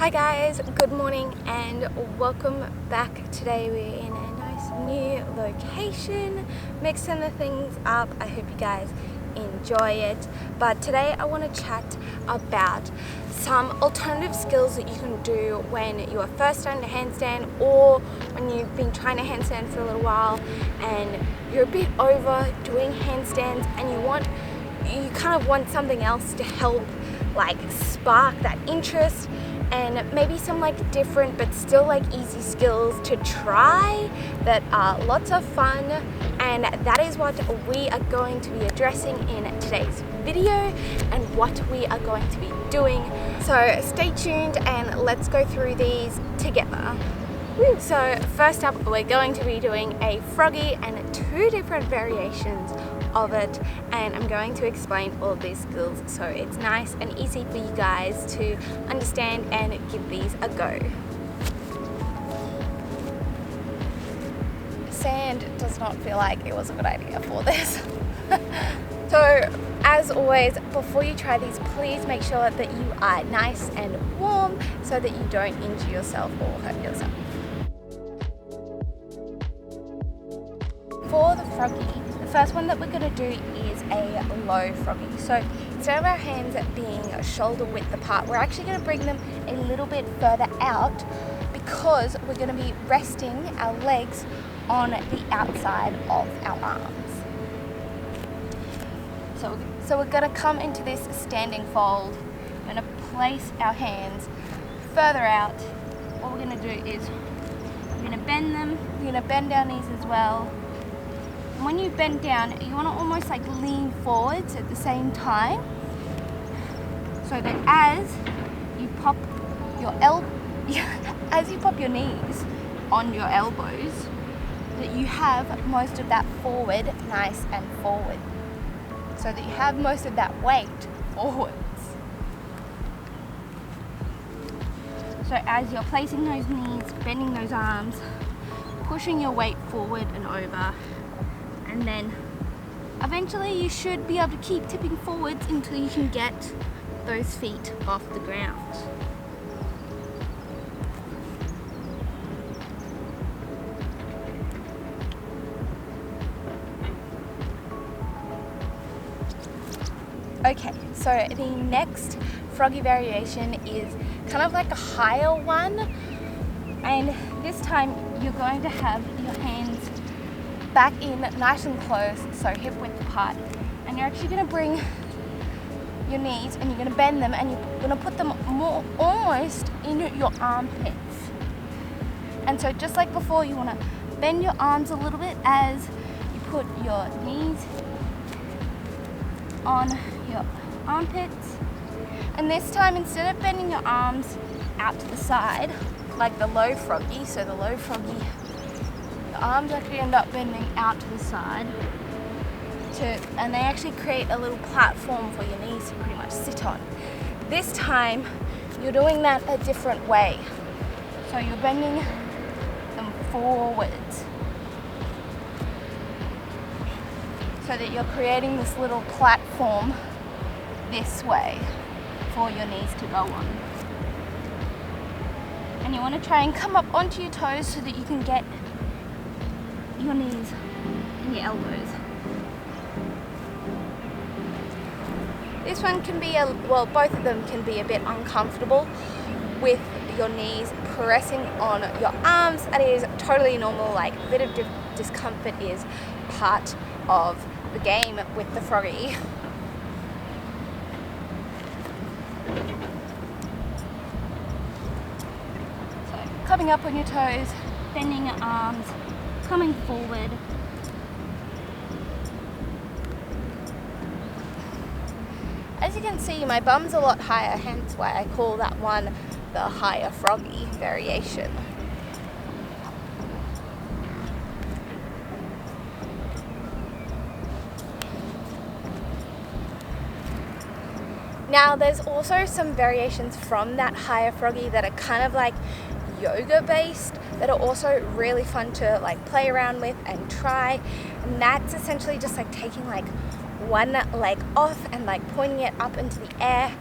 Hi guys, good morning and welcome back. Today we're in a nice new location, mixing the things up. I hope you guys enjoy it. But today I want to chat about some alternative skills that you can do when you are first starting to handstand, or when you've been trying to handstand for a little while and you're a bit over doing handstands and you kind of want something else to help like spark that interest, and maybe some like different but still like easy skills to try that are lots of fun. And that is what we are going to be addressing in today's video and what we are going to be doing. So stay tuned and let's go through these together. So first up, we're going to be doing a froggy and two different variations of it, and I'm going to explain all of these skills so it's nice and easy for you guys to understand and give these a go. Sand does not feel like it was a good idea for this. So as always, before you try these, please make sure that you are nice and warm so that you don't injure yourself or hurt yourself. For the froggy, the first one that we're going to do is a low froggy. So instead of our hands being shoulder width apart, we're actually going to bring them a little bit further out because we're going to be resting our legs on the outside of our arms. So we're going to come into this standing fold. We're going to place our hands further out. What we're going to do is we're going to bend them. We're going to bend our knees as well. When you bend down, you want to almost like lean forwards at the same time, so that as you pop your knees on your elbows, that you have most of that forward nice and forward, so that you have most of that weight forwards. So as you're placing those knees, bending those arms, pushing your weight forward and over, and then eventually you should be able to keep tipping forwards until you can get those feet off the ground. Okay, so the next froggy variation is kind of like a higher one, and this time you're going to have your hands back in nice and close, so hip width apart, and you're actually going to bring your knees and you're going to bend them and you're going to put them more almost in your armpits. And so just like before, you want to bend your arms a little bit as you put your knees on your armpits. And this time, instead of bending your arms out to the side like the low froggy, so the low froggy, the arms actually end up bending out to the side, and they actually create a little platform for your knees to pretty much sit on. This time, you're doing that a different way. So you're bending them forwards, so that you're creating this little platform this way for your knees to go on. And you want to try and come up onto your toes so that you can get your knees and your elbows. This one can be both of them can be a bit uncomfortable with your knees pressing on your arms. That is totally normal. Like, a bit of discomfort is part of the game with the froggy. So coming up on your toes, bending your arms, coming forward. As you can see, my bum's a lot higher, hence why I call that one the higher froggy variation. Now there's also some variations from that higher froggy that are kind of like yoga based, that are also really fun to like play around with and try. And that's essentially just like taking like one leg off and like pointing it up into the air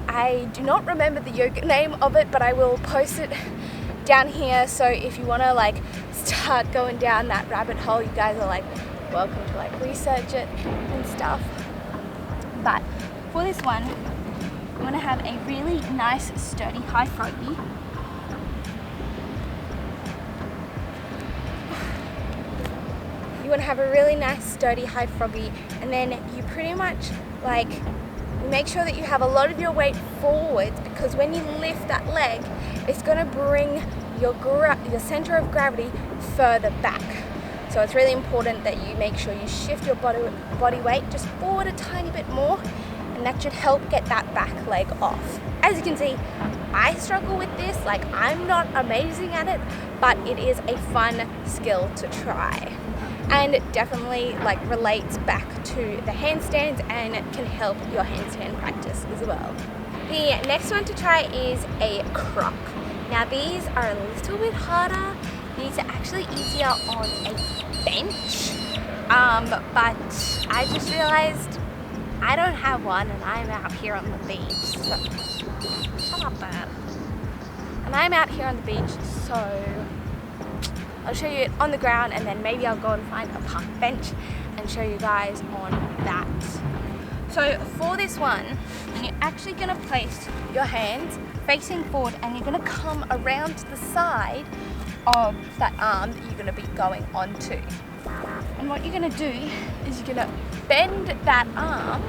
I do not remember the yoga name of it, but I will post it down here. So if you want to like start going down that rabbit hole, you guys are like welcome to like research it and stuff. But for this one, you want to have a really nice sturdy high froggy. You want to have a really nice sturdy high froggy, and then you pretty much like make sure that you have a lot of your weight forwards, because when you lift that leg, it's going to bring your center of gravity further back. So it's really important that you make sure you shift your body weight just forward a tiny bit more, and that should help get that back leg off. As you can see, I struggle with this, like I'm not amazing at it, but it is a fun skill to try. And it definitely like relates back to the handstands and can help your handstand practice as well. The next one to try is a croc. Now these are a little bit harder. These are actually easier on a bench, but I just realized I don't have one and I'm out here on the beach. So, shut up, Dad. And I'm out here on the beach, so I'll show you it on the ground, and then maybe I'll go and find a park bench and show you guys on that. So for this one, you're actually going to place your hands facing forward, and you're going to come around to the side of that arm that you're going to be going onto. And what you're going to do is you're going to bend that arm,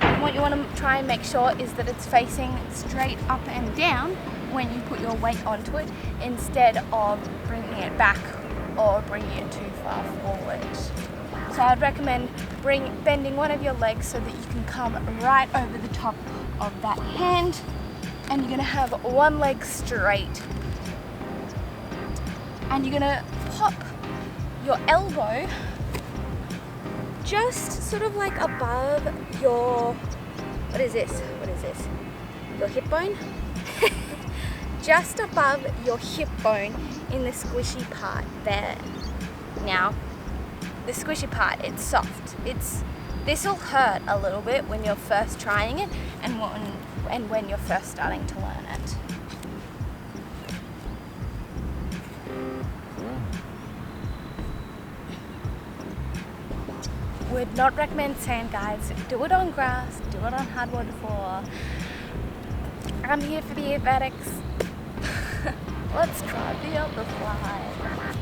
and what you want to try and make sure is that it's facing straight up and down when you put your weight onto it, instead of bringing it back or bringing it too far forward. So I'd recommend bending one of your legs so that you can come right over the top of that hand, and you're going to have one leg straight, and you're going to pop your elbow just sort of like above your, what is this? Your hip bone? Just above your hip bone in the squishy part there. Now, the squishy part, it's soft. This will hurt a little bit when you're first trying it, and when you're first starting to learn it. Would not recommend sand, guys. Do it on grass, do it on hardwood floor. I'm here for the aesthetics. Let's try the other side.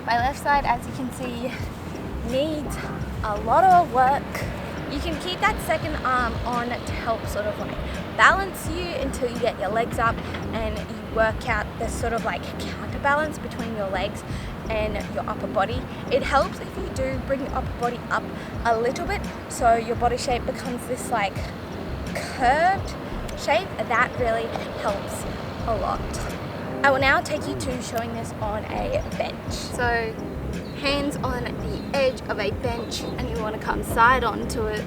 My left side, as you can see, needs a lot of work. You can keep that second arm on to help sort of like balance you until you get your legs up and you work out the sort of like counterbalance between your legs and your upper body. It helps if you do bring your upper body up a little bit, so your body shape becomes this like curved shape. That really helps a lot. I will now take you to showing this on a bench. So hands on the edge of a bench, and you want to come side onto it.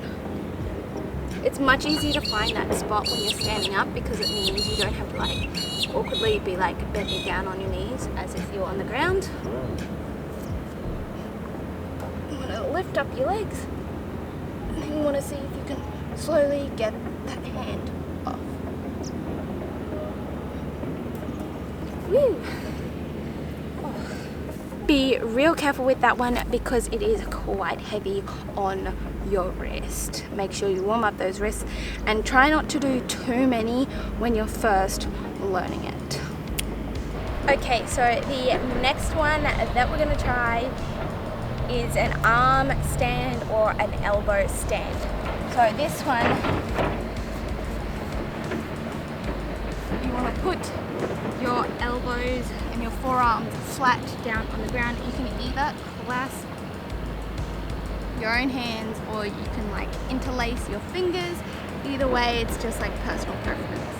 It's much easier to find that spot when you're standing up, because it means you don't have to like awkwardly be like bending down on your knees as if you're on the ground. You want to lift up your legs, and then you want to see if you can slowly get that hand off. Woo! Be real careful with that one because it is quite heavy on your wrist. Make sure you warm up those wrists and try not to do too many when you're first learning it. Okay, so the next one that we're going to try is an arm stand or an elbow stand. So this one, you want to put your elbows and your forearms flat down on the ground. You can either clasp your own hands or you can like interlace your fingers. Either way, it's just like personal preference.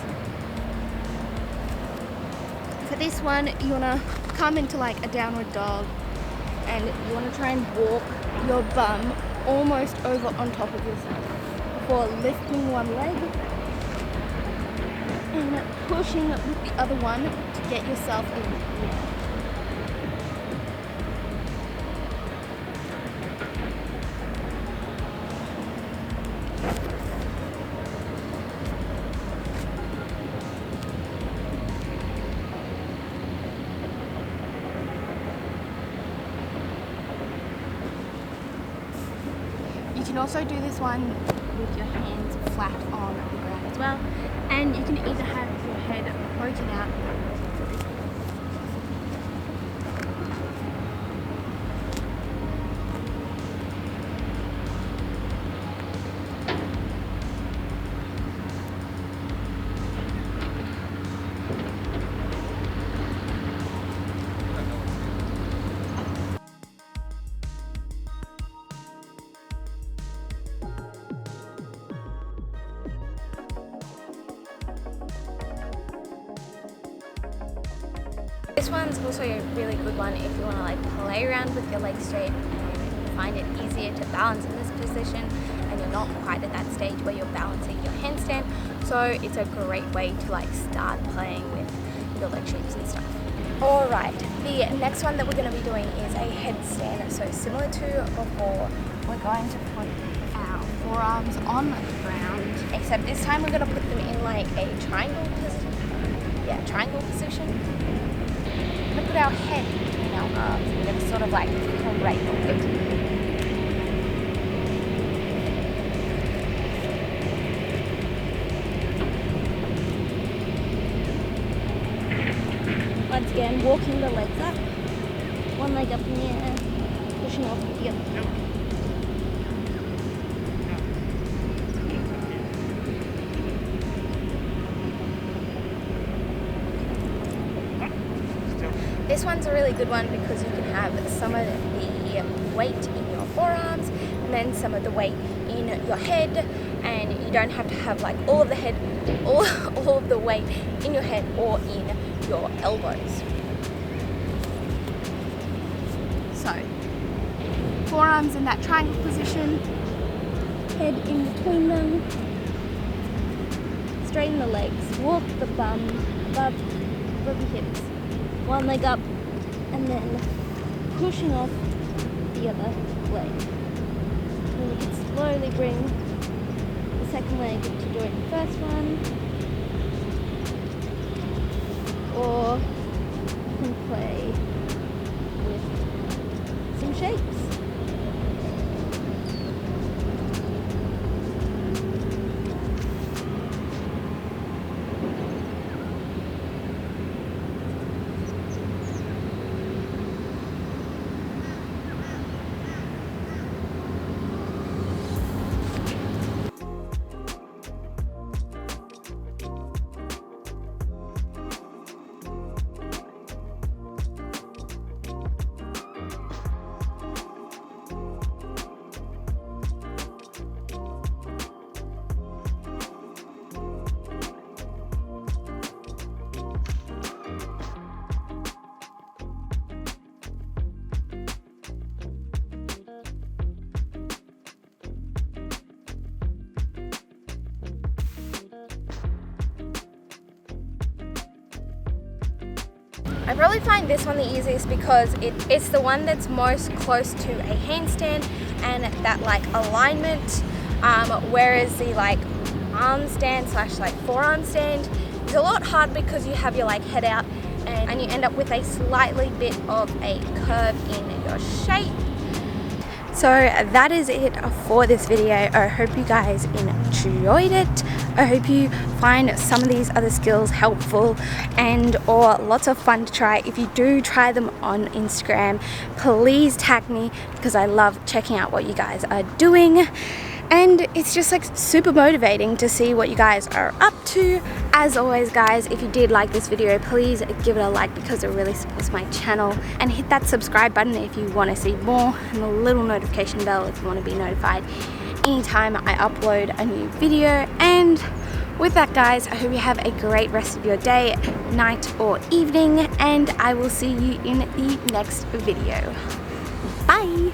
For this one, you want to come into like a downward dog, and you want to try and walk your bum almost over on top of yourself before lifting one leg and pushing with the other one to get yourself in. You can also do this one with your hands flat on the ground as well, and you can either have your head poking out. This one's also a really good one if you want to like play around with your legs straight and you find it easier to balance in this position and you're not quite at that stage where you're balancing your handstand. So it's a great way to like start playing with your leg shapes and stuff. Alright, the next one that we're going to be doing is a headstand. So similar to before, we're going to put our forearms on the ground, except this time we're going to put them in like a triangle position. Yeah, triangle position. We're going to put our head between our arms and we're going to sort of like cradle it. Once again, walking the legs up, one leg up in the air, pushing off with the other. This one's a really good one because you can have some of the weight in your forearms and then some of the weight in your head, and you don't have to have like all of the head, all of the weight in your head or in your elbows. So, forearms in that triangle position, head in between them, straighten the legs, walk the bum above the hips. One leg up and then pushing off the other leg. And you can slowly bring the second leg to join the first one, or you can play with some shapes. I probably find this one the easiest because it's the one that's most close to a handstand and that like alignment, whereas the like arm stand / like forearm stand is a lot hard because you have your like head out and you end up with a slightly bit of a curve in your shape. So that is it for this video. I hope you guys enjoyed it. I hope you find some of these other skills helpful and or lots of fun to try. If you do try them on Instagram, please tag me because I love checking out what you guys are doing. And it's just like super motivating to see what you guys are up to. As always guys, if you did like this video, please give it a like because it really supports my channel, and hit that subscribe button if you want to see more, and the little notification bell if you want to be notified anytime I upload a new video. And with that guys, I hope you have a great rest of your day, night or evening, and I will see you in the next video. Bye!